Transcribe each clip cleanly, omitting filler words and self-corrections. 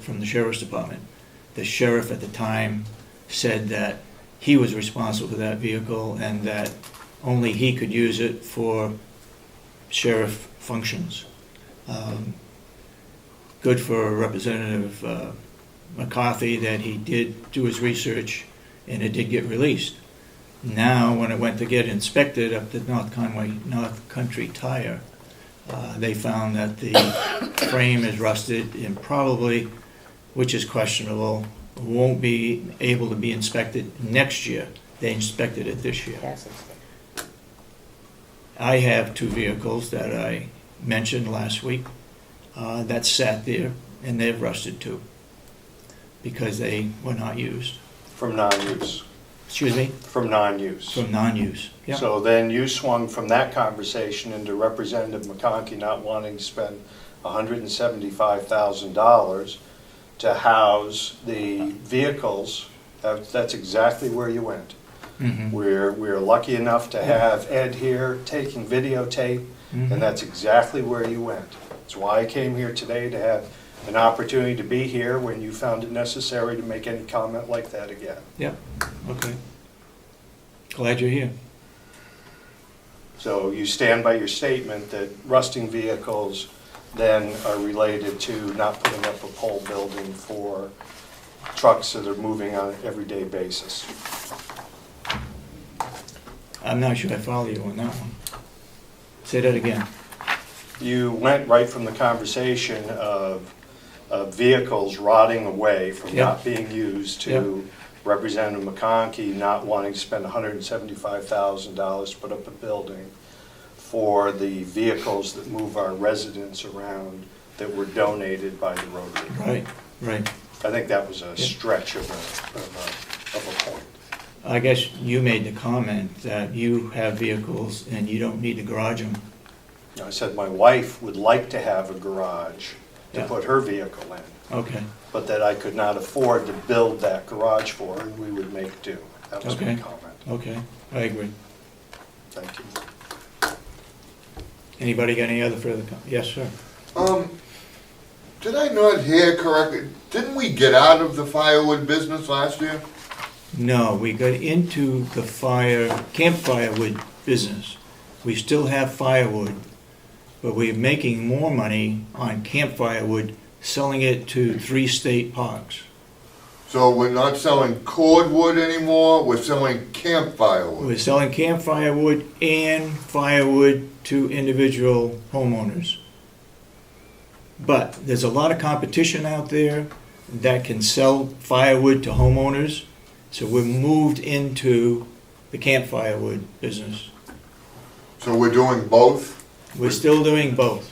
from the sheriff's department. The sheriff at the time said that he was responsible for that vehicle and that only he could use it for sheriff functions. Good for Representative McCarthy that he did do his research and it did get released. Now, when it went to get inspected up to North Country Tire, they found that the frame is rusted and probably, which is questionable, won't be able to be inspected next year. They inspected it this year. I have 2 vehicles that I mentioned last week that sat there, and they've rusted too because they were not used. From non-use. Excuse me? From non-use. From non-use, yeah. So then you swung from that conversation into Representative McConkey not wanting to spend $175,000 to house the vehicles. That's exactly where you went. Mm-hmm. We're lucky enough to have Ed here taking videotape, Mm-hmm. and that's exactly where you went. That's why I came here today, to have an opportunity to be here when you found it necessary to make any comment like that again. Yeah, okay. Glad you're here. So you stand by your statement that rusting vehicles then are related to not putting up a pole building for trucks that are moving on an everyday basis. I'm not sure I follow you on that one. Say that again. You went right from the conversation of vehicles rotting away from Yep. not being used to Representative McConkey not wanting to spend $175,000 to put up a building for the vehicles that move our residents around that were donated by the Rotary. Right, right. I think that was a stretch of a point. I guess you made the comment that you have vehicles and you don't need to garage them. I said my wife would like to have a garage to Yeah. put her vehicle in, Okay, but that I could not afford to build that garage for her, and we would make do. That was my Okay. comment. okay, I agree. Thank you. Anybody got any other further comments? Yes, sir. Did I not hear correctly? Didn't we get out of the firewood business last year? No, we got into the camp firewood business. We still have firewood, but we're making more money on camp firewood, selling it to 3 state parks. So we're not selling cordwood anymore, we're selling camp firewood. We're selling camp firewood and firewood to individual homeowners. But there's a lot of competition out there that can sell firewood to homeowners, so we're moved into the camp firewood business. So we're doing both? We're still doing both.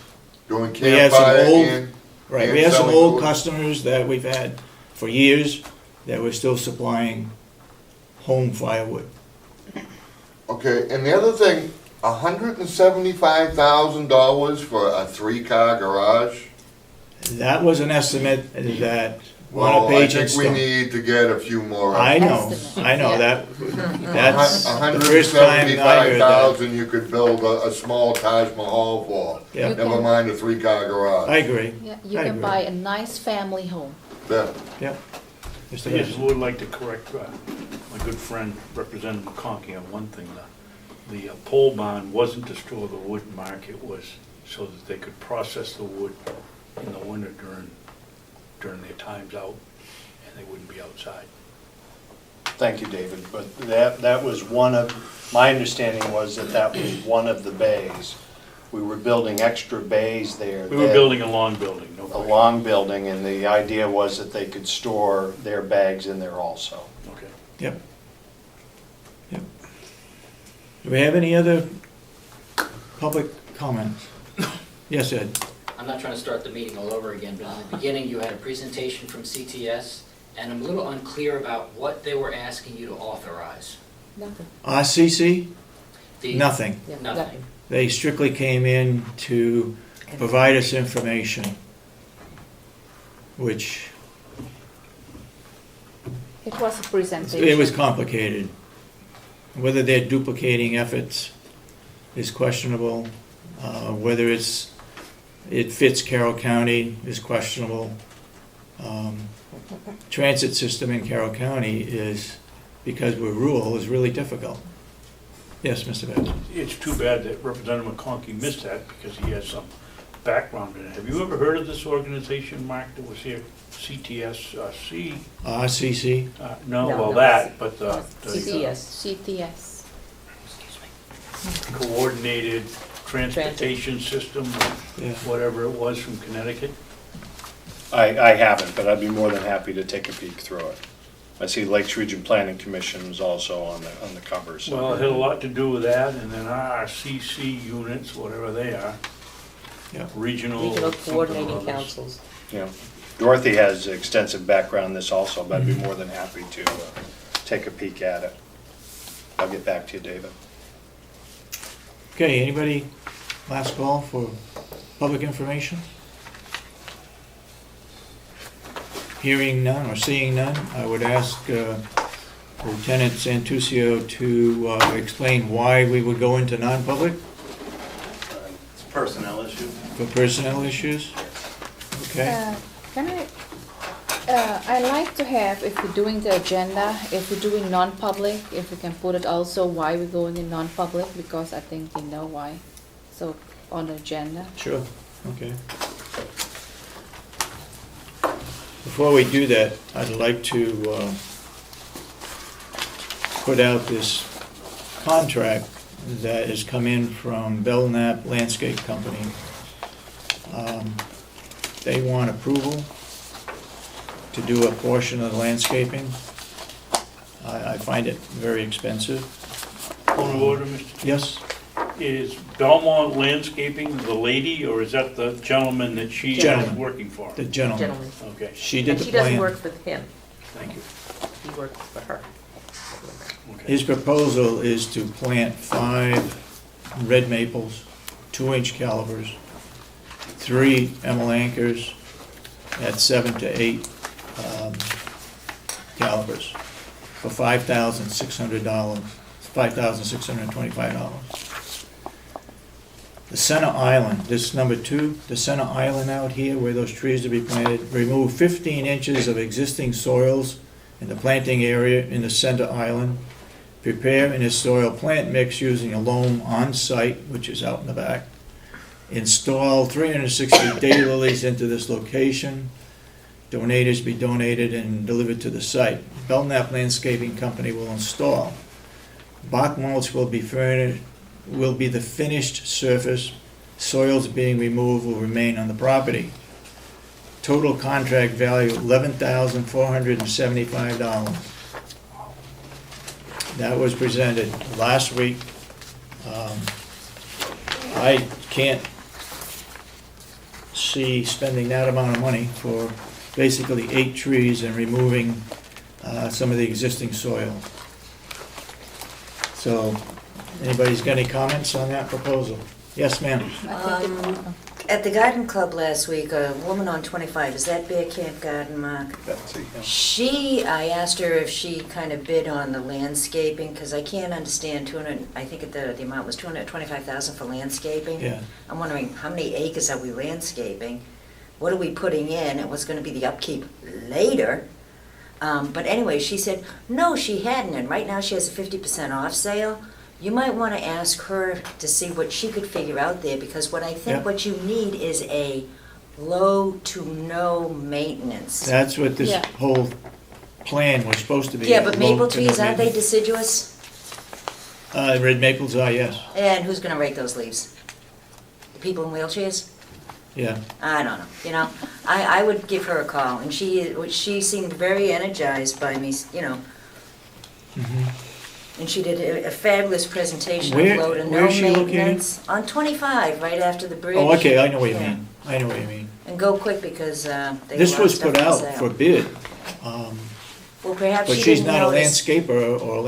Doing We have some campfire old- and... Right, and we have some selling old wood? customers that we've had for years that we're still supplying home firewood. Okay, and the other thing, $175,000 for a 3-car garage? That was an estimate that one Well, of I Page and think we Stone. need to get a few more. I know, Estimate, I know, yeah. that's the first time I heard that. $175,000 you could build a small Taj Mahal for. Yeah. You Never can- mind a 3-car garage. I agree. Yeah, you I can agree. buy a nice family home. Yeah. Yep. Mr. I just Hess. would like to correct my good friend Representative McConkey on one thing. The pole barn wasn't to store the wood, Mark. It was so that they could process the wood in the winter during their times out, and they wouldn't be outside. Thank you, David, but that was one of, my understanding was that was one of the bays. We were building extra bays there. We were building a long building, no A question. long building, and the idea was that they could store their bags in there also. Okay. Yep. Yep. Do we have any other public comments? Yes, Ed? I'm not trying to start the meeting all over again, but in the beginning, you had a presentation from CTS, and I'm a little unclear about what they were asking you to authorize. Nothing. CC? The- Nothing. Yeah, Nothing. They strictly came in to provide us information, which It was a presentation. it was complicated. Whether they're duplicating efforts is questionable. Whether it fits Carroll County is questionable. transit system in Carroll County is, because we're rural, is really difficult. Yes, Mr. Bass? It's too bad that Representative McConkey missed that because he has some background in it. Have you ever heard of this organization, Mark, that was here? CTSC? RCC? No, No, well, no, that, but the CCS. CTS. Coordinated Transportation System, Yeah. whatever it was from Connecticut. I haven't, but I'd be more than happy to take a peek through it. I see Lakes Region Planning Commission was also on the cover, so. Well, it had a lot to do with that, and then RCC units, whatever they are, Yeah. regional. Regional something or coordinating others. councils. You know, Dorothy has extensive background in this also, but I'd be more than happy to take a peek at it. I'll get back to you, David. Okay, anybody, last call for public information? Hearing none or seeing none, I would ask Lieutenant Santuccio to explain why we would go into non-public It's a personnel issue. for personnel issues. Okay, Can I like to have, if we're doing the agenda, if we're doing non-public, if we can put it also why we're going in non-public, because I think they know why. So, on the agenda. sure, okay. Before we do that, I'd like to put out this contract that has come in from Belknap Landscape Company. They want approval to do a portion of the landscaping. I find it very expensive. Point of order, Mr. Chairman. Yes? Is Belmont Landscaping the lady, or is that the gentleman that she is Gentleman. working for? The gentleman. Gentlemen. Okay, She did And the she doesn't plan. work for him, thank you. he works for her. Okay. His proposal is to plant 5 red maples, 2-inch calibers, 3 emelanchers at 7 to 8 calibers for $5,600, $5,625. The center island, this number 2, the center island out here where those trees to be planted, remove 15 inches of existing soils in the planting area in the center island. Prepare in a soil plant mix using a loam on-site, which is out in the back. Install 360 daylilies into this location. Donators be donated and delivered to the site. Belknap Landscaping Company will install. Bark mulch will be furnished, will be the finished surface. Soils being removed will remain on the property. Total contract value $11,475. That was presented last week. I can't see spending that amount of money for basically 8 trees and removing some of the existing soil. So, anybody's got any comments on that proposal? Yes, ma'am. At the garden club last week, a woman on 25, is that Bear Camp Garden, Mark? I asked her if she kind of bid on the landscaping, because I can't understand 200, I think the amount was 225,000 for landscaping. Yeah. I'm wondering, how many acres are we landscaping? What are we putting in, and what's gonna be the upkeep later? But anyway, she said, no, she hadn't, and right now she has a 50% off sale. You might want to ask her to see what she could figure out there, because what I Yeah. think what you need is a low to no maintenance. That's what this Yeah. whole plan was supposed to be. Yeah, but maple low to no trees, aren't they maintenance. deciduous? Red maples are, yes, And who's gonna rake those leaves? The people in wheelchairs? yeah. I don't know, you know, I would give her a call, and she seemed very energized by me, you know, Mhm. and she did a fabulous presentation Where- of low to no where is she located? maintenance. On 25, right after the bridge. Oh, okay, I know what you Yeah. mean, I know what you mean. And go quick, because they This have a lot of was stuff put on out sale. for bid, Well, perhaps but she she's didn't not a notice. landscaper or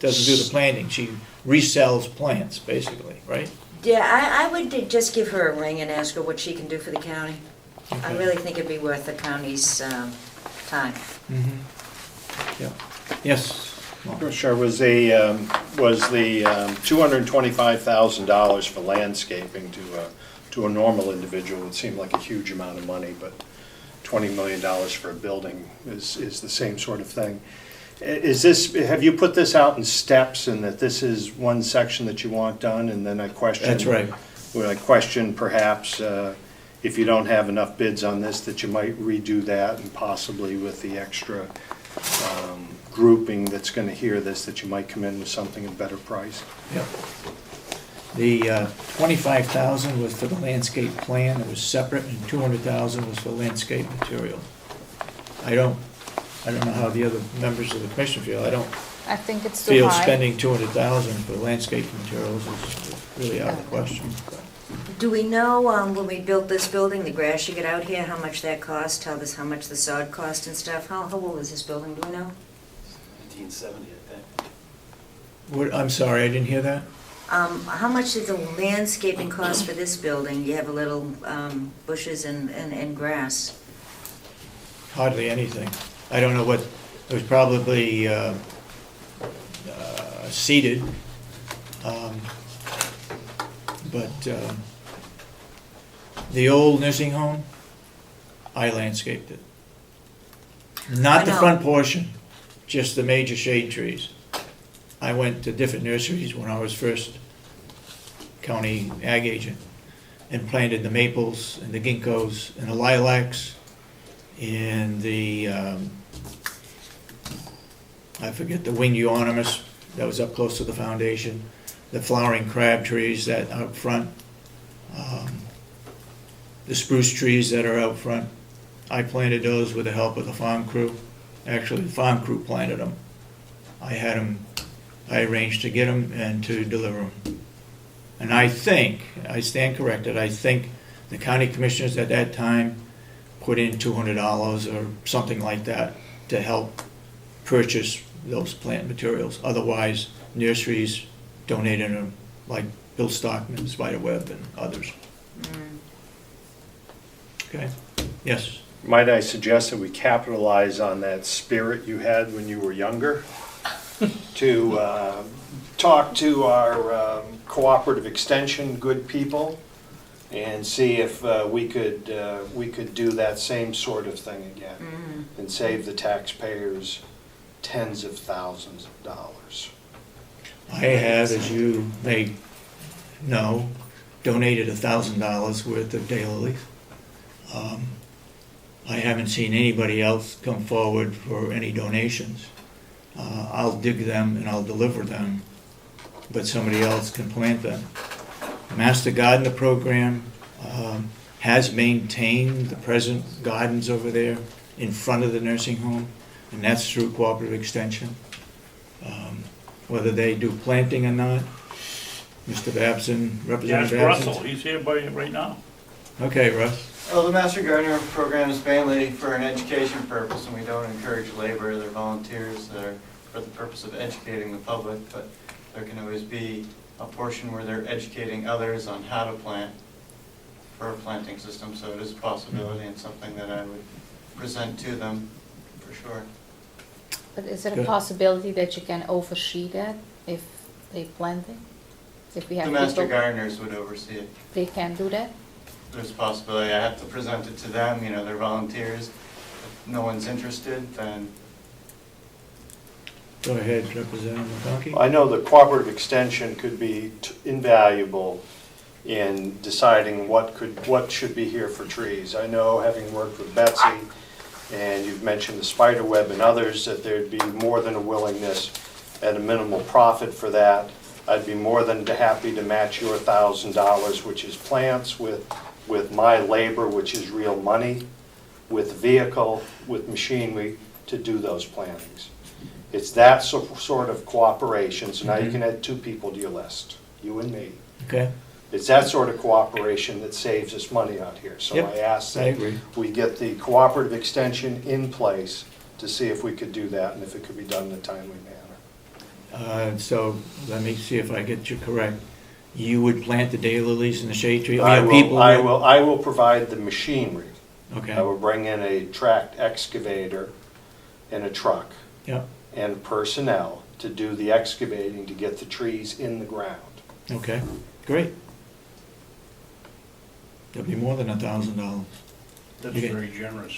doesn't do the planting, she resells plants, basically, right? Yeah, I would just give her a ring and ask her what she can do for the county. I Okay. really think it'd be worth the county's time. Mhm. Yeah, yes. Well, Sure, was the $225,000 for landscaping to a normal individual, it seemed like a huge amount of money, but $20 million for a building is the same sort of thing. Is this, have you put this out in steps, and that this is one section that you want done, and then I question? That's right. Would I question perhaps, if you don't have enough bids on this, that you might redo that, and possibly with the extra grouping that's gonna hear this, that you might come in with something at a better price? Yep. The $25,000 was for the landscape plan, it was separate, and $200,000 was for landscape material. I don't know how the other members of the commission feel. I don't I think it's too feel high. spending $200,000 for landscape materials is really out of the question. Do we know, when we built this building, the grass you get out here, how much that cost? Tell us how much the sod cost and stuff. How old is this building, do we know? 1970, I think. I'm sorry, I didn't hear that? How much did the landscaping cost for this building? You have a little bushes and grass. Hardly anything. I don't know what, it was probably seeded, but the old nursing home, I landscaped it. Not I the know. front portion, just the major shade trees. I went to different nurseries when I was first county ag agent and planted the maples and the ginkgos and the lilacs and the, I forget, the wing euonymus that was up close to the foundation, the flowering crab trees that out front, the spruce trees that are out front. I planted those with the help of the farm crew. Actually, the farm crew planted them. I arranged to get them and to deliver them. And I think, I stand corrected, I think the county commissioners at that time put in $200 or something like that to help purchase those plant materials. Otherwise, nurseries donated them, like Bill Stockman, Spiderweb, and others. Okay, yes? Might I suggest that we capitalize on that spirit you had when you were younger to talk to our cooperative extension good people and see if we could do that same sort of thing again and save the taxpayers tens of thousands of dollars. I have, as you may know, donated $1,000 worth of daylilies. I haven't seen anybody else come forward for any donations. I'll dig them and I'll deliver them, but somebody else can plant them. Master Gardener Program has maintained the present gardens over there in front of the nursing home, and that's through Cooperative Extension. Whether they do planting or not, Mr. Babson, Yes, Representative Russell, Babson. he's here right now. Okay, Russ. Well, the Master Gardener program is mainly for an education purpose, and we don't encourage labor. They're volunteers that are for the purpose of educating the public, but there can always be a portion where they're educating others on how to plant for a planting system, so it is a possibility and something that I would present to them for sure. But is it a Good. possibility that you can oversee that if they plant it? If we have The Master people, Gardeners would oversee it. they can do that? There's a possibility. I have to present it to them, they're volunteers. If no one's interested, then Go ahead, Representative McConkey. I know the cooperative extension could be invaluable in deciding what should be here for trees. I know, having worked with Betsy, and you've mentioned the spiderweb and others, that there'd be more than a willingness at a minimal profit for that. I'd be more than happy to match your $1,000, which is plants, with my labor, which is real money, with vehicle, with machinery to do those plantings. It's that sort of cooperation, so now you can add 2 people to your list, you and me. Okay, It's that sort of cooperation that saves us money out here. So Yep, I ask I that agree. we get the cooperative extension in place to see if we could do that and if it could be done in a timely manner. so let me see if I get you correct. You would plant the daylilies and the shade tree? I have people I will provide the machinery. Okay, I will bring in a tracked excavator and a truck yeah, and personnel to do the excavating to get the trees in the ground. okay, great. That'd be more than $1,000. That's Okay. very generous.